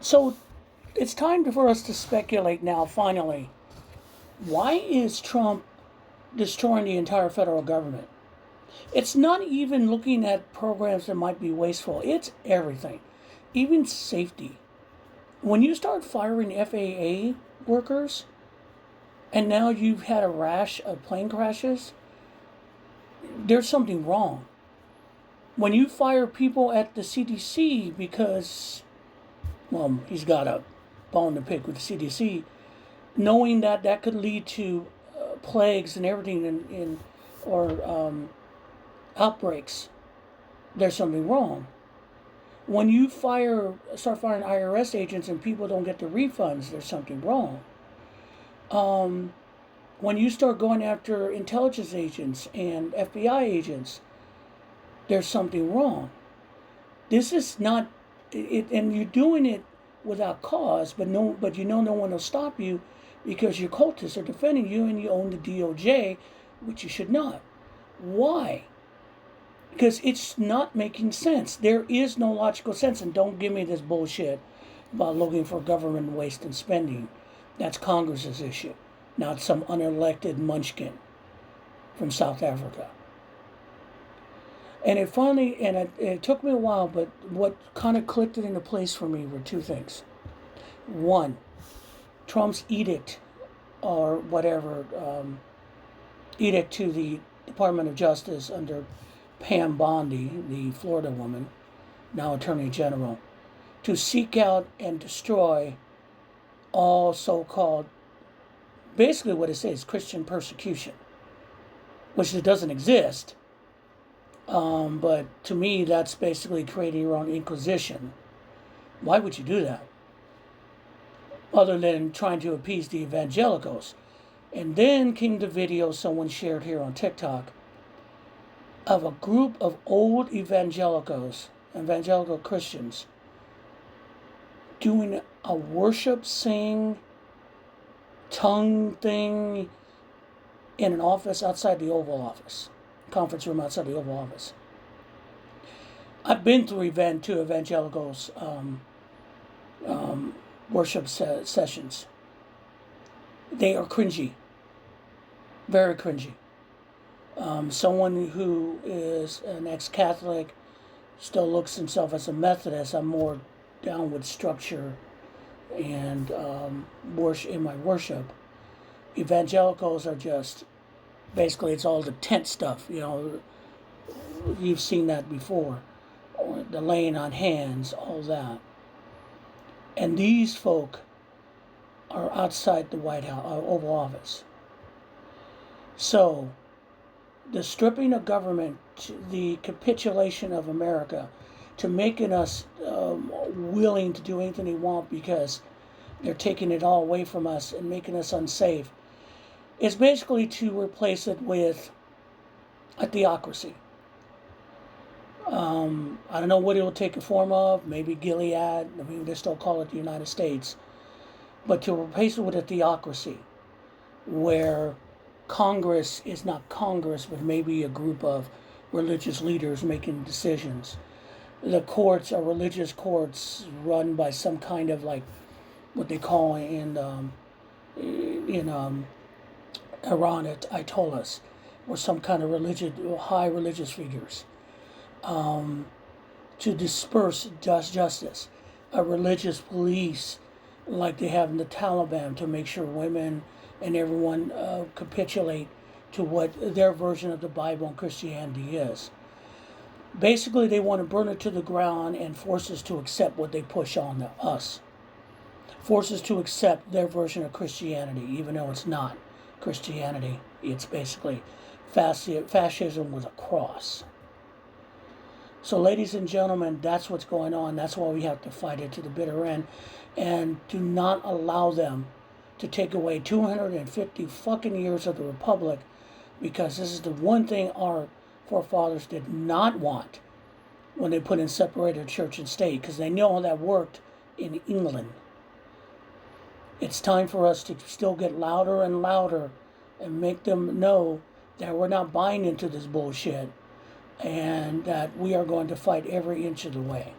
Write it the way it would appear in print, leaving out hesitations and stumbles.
So it's time for us to speculate now, finally. Why is Trump destroying the entire federal government? It's not even looking at programs that might be wasteful, it's everything, even safety. When you start firing FAA workers, and now you've had a rash of plane crashes, there's something wrong. When you fire people at the CDC because, well, he's got a bone to pick with the CDC, knowing that that could lead to plagues and everything or outbreaks, there's something wrong. When you start firing IRS agents and people don't get the refunds, there's something wrong. When you start going after intelligence agents and FBI agents, there's something wrong. This is not it, and you're doing it without cause, but you know no one will stop you because your cultists are defending you and you own the DOJ, which you should not. Why? Because it's not making sense. There is no logical sense, and don't give me this bullshit about looking for government waste and spending. That's Congress's issue, not some unelected munchkin from South Africa. And it took me a while, but what kind of clicked it into place for me were two things. One, Trump's edict or whatever, edict to the Department of Justice under Pam Bondi, the Florida woman, now Attorney General, to seek out and destroy all so-called, basically what it says, Christian persecution, which it doesn't exist. But to me, that's basically creating your own inquisition. Why would you do that? Other than trying to appease the evangelicals. And then came the video someone shared here on TikTok of a group of old evangelical Christians, doing a worship sing tongue thing in an office outside the Oval Office. Conference room outside the Oval Office. I've been through two evangelicals worship sessions. They are cringy, very cringy. Someone who is an ex-Catholic still looks himself as a Methodist. I'm more down with structure and worship in my worship. Evangelicals are just basically, it's all the tent stuff, you've seen that before. The laying on hands, all that. And these folk are outside the White House, Oval Office. So, the stripping of government, the capitulation of America, to making us willing to do anything they want because they're taking it all away from us and making us unsafe, is basically to replace it with a theocracy. I don't know what it will take the form of. Maybe Gilead. I mean, they still call it the United States. But to replace it with a theocracy where Congress is not Congress, but maybe a group of religious leaders making decisions. The courts are religious courts run by some kind of like what they call in Iran Ayatollahs, or some kind of high religious figures, to disperse justice, a religious police like they have in the Taliban to make sure women and everyone capitulate to what their version of the Bible and Christianity is. Basically, they want to burn it to the ground and force us to accept what they push on us. Force us to accept their version of Christianity, even though it's not Christianity. It's basically fascism with a cross. So, ladies and gentlemen, that's what's going on. That's why we have to fight it to the bitter end. And do not allow them to take away 250 fucking years of the Republic, because this is the one thing our forefathers did not want when they put in separated church and state, because they know how that worked in England. It's time for us to still get louder and louder and make them know that we're not buying into this bullshit and that we are going to fight every inch of the way.